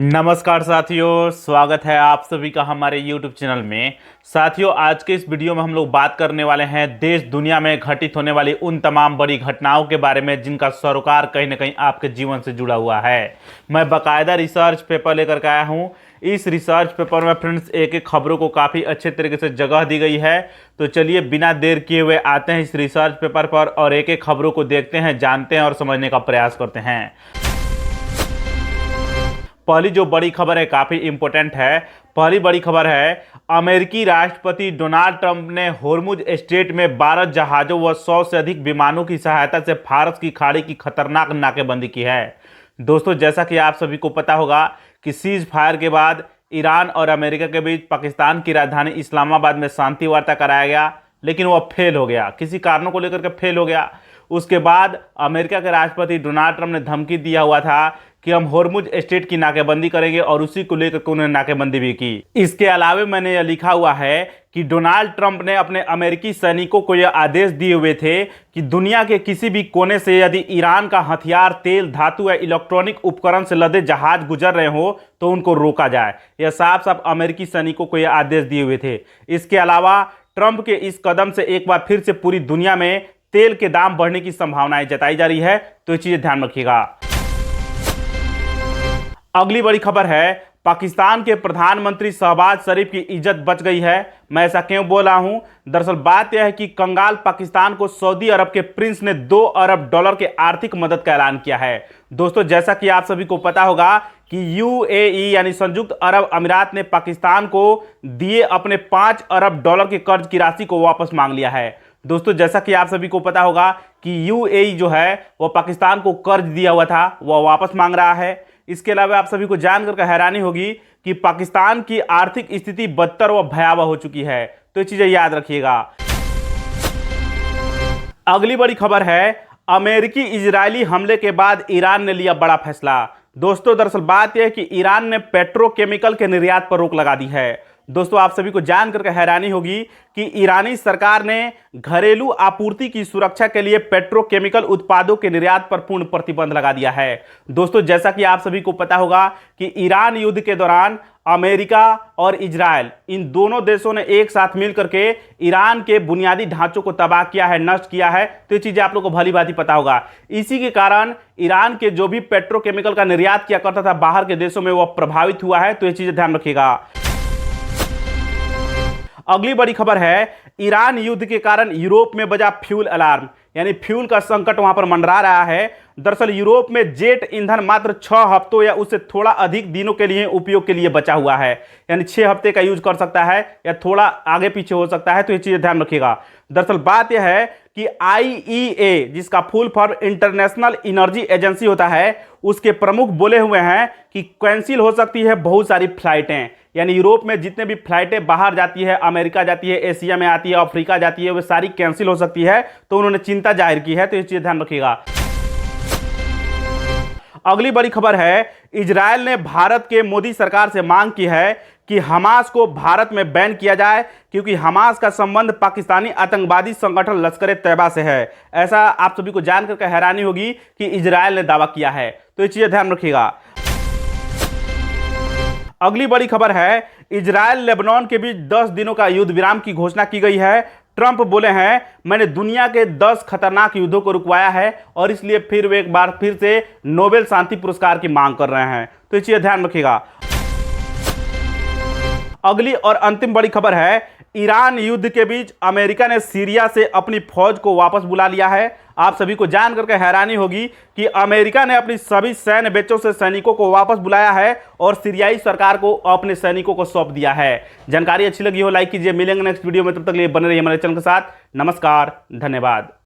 नमस्कार साथियों, स्वागत है आप सभी का हमारे YouTube चैनल में। साथियों, आज के इस वीडियो में हम लोग बात करने वाले हैं देश दुनिया में घटित होने वाली उन तमाम बड़ी घटनाओं के बारे में जिनका सरोकार कहीं ना कहीं आपके जीवन से जुड़ा हुआ है। मैं बाकायदा रिसर्च पेपर लेकर के आया हूँ। इस रिसर्च पेपर में फ्रेंड्स एक एक खबरों को काफ़ी अच्छे तरीके से जगह दी गई है। तो चलिए बिना देर किए हुए आते हैं इस रिसर्च पेपर पर और एक एक खबरों को देखते हैं, जानते हैं और समझने का प्रयास करते हैं। पहली जो बड़ी खबर है काफ़ी इंपॉर्टेंट है। पहली बड़ी खबर है, अमेरिकी राष्ट्रपति डोनाल्ड ट्रंप ने होर्मुज स्ट्रेट में 12 जहाज़ों व 100 से अधिक विमानों की सहायता से फारस की खाड़ी की खतरनाक नाकेबंदी की है। दोस्तों, जैसा कि आप सभी को पता होगा कि सीज फायर के बाद ईरान और अमेरिका के बीच पाकिस्तान की राजधानी इस्लामाबाद में शांति वार्ता कराया गया, लेकिन वह फेल हो गया, किसी कारणों को लेकर के फेल हो गया। उसके बाद अमेरिका के राष्ट्रपति डोनाल्ड ट्रंप ने धमकी दिया हुआ था कि हम होर्मुज स्ट्रेट की नाकेबंदी करेंगे और उसी को लेकर के उन्होंने नाकेबंदी भी की। इसके अलावा मैंने यह लिखा हुआ है कि डोनाल्ड ट्रंप ने अपने अमेरिकी सैनिकों को यह आदेश दिए हुए थे कि दुनिया के किसी भी कोने से यदि ईरान का हथियार, तेल, धातु या इलेक्ट्रॉनिक उपकरण से लदे जहाज गुजर रहे हो तो उनको रोका जाए। यह साफ साफ अमेरिकी सैनिकों को यह आदेश दिए हुए थे। इसके अलावा ट्रंप के इस कदम से एक बार फिर से पूरी दुनिया में तेल के दाम बढ़ने की संभावनाएं जताई जा रही है, तो ये चीजें ध्यान रखिएगा। अगली बड़ी खबर है, पाकिस्तान के प्रधानमंत्री शहबाज शरीफ की इज्जत बच गई है। मैं ऐसा क्यों बोल रहा हूं? दरअसल बात यह है कि कंगाल पाकिस्तान को सऊदी अरब के प्रिंस ने $2 अरब के आर्थिक मदद का ऐलान किया है। दोस्तों, जैसा कि आप सभी को पता होगा कि यूएई यानी संयुक्त अरब अमीरात ने पाकिस्तान को दिए अपने $5 अरब के कर्ज की राशि को वापस मांग लिया है। दोस्तों, जैसा कि आप सभी को पता होगा कि यूएई जो है वह पाकिस्तान को कर्ज दिया हुआ था, वह वापस मांग रहा है। इसके अलावा आप सभी को जानकर हैरानी होगी कि पाकिस्तान की आर्थिक स्थिति बदतर व भयावह हो चुकी है, तो ये चीजें याद रखिएगा। अगली बड़ी खबर है, अमेरिकी इजरायली हमले के बाद ईरान ने लिया बड़ा फैसला। दोस्तों, दरअसल बात यह है कि ईरान ने पेट्रोकेमिकल के निर्यात पर रोक लगा दी है। दोस्तों, आप सभी को जानकर हैरानी होगी कि ईरानी सरकार ने घरेलू आपूर्ति की सुरक्षा के लिए पेट्रोकेमिकल उत्पादों के निर्यात पर पूर्ण प्रतिबंध लगा दिया है। दोस्तों, जैसा कि आप सभी को पता होगा कि ईरान युद्ध के दौरान अमेरिका और इजराइल, इन दोनों देशों ने एक साथ मिलकर के ईरान के बुनियादी ढांचों को तबाह किया है, नष्ट किया है। तो ये चीजें आप लोग को भली भांति पता होगा। इसी के कारण ईरान के जो भी पेट्रोकेमिकल का निर्यात किया करता था बाहर के देशों में, वह प्रभावित हुआ है। तो ये चीजें ध्यान रखिएगा। अगली बड़ी खबर है, ईरान युद्ध के कारण यूरोप में बजा फ्यूल अलार्म, यानी फ्यूल का संकट वहां पर मंडरा रहा है। दरअसल यूरोप में जेट ईंधन मात्र 6 हफ्तों या उससे थोड़ा अधिक दिनों के लिए उपयोग के लिए बचा हुआ है, यानी 6 हफ्ते का यूज कर सकता है या थोड़ा आगे पीछे हो सकता है। तो ये चीजें ध्यान रखिएगा। दरअसल बात यह है कि आईईए, जिसका full form international energy agency होता है, उसके प्रमुख बोले हुए हैं कि कैंसिल हो सकती है बहुत सारी फ्लाइटें, यानी यूरोप में जितने भी फ्लाइटें बाहर जाती है, अमेरिका जाती है, एशिया में आती है, अफ्रीका जाती है, वे सारी कैंसिल हो सकती है। तो उन्होंने चिंता जाहिर की है। तो ये चीज ध्यान रखिएगा। अगली बड़ी खबर है, इजरायल ने भारत के मोदी सरकार से मांग की है कि हमास को भारत में बैन किया जाए, क्योंकि हमास का संबंध पाकिस्तानी आतंकवादी संगठन लश्कर तैयबा से है। ऐसा आप सभी को जानकर हैरानी होगी कि इजरायल ने दावा किया है। तो ये चीजें ध्यान रखिएगा। अगली बड़ी खबर है, इजरायल लेबनान के बीच 10 दिनों का युद्ध विराम की घोषणा की गई है। ट्रंप बोले हैं, मैंने दुनिया के 10 खतरनाक युद्धों को रुकवाया है और इसलिए फिर वे एक बार फिर से नोबेल शांति पुरस्कार की मांग कर रहे हैं। तो ये चीजें ध्यान रखिएगा। अगली और अंतिम बड़ी खबर है, ईरान युद्ध के बीच अमेरिका ने सीरिया से अपनी फौज को वापस बुला लिया है। आप सभी को जानकर के हैरानी होगी कि अमेरिका ने अपनी सभी सैन्य बेचों से सैनिकों को वापस बुलाया है और सीरियाई सरकार को अपने सैनिकों को सौंप दिया है। जानकारी अच्छी लगी हो लाइक कीजिए। मिलेंगे नेक्स्ट वीडियो में, तब तक के लिए बने रहिए हमारे चैनल के साथ। नमस्कार, धन्यवाद।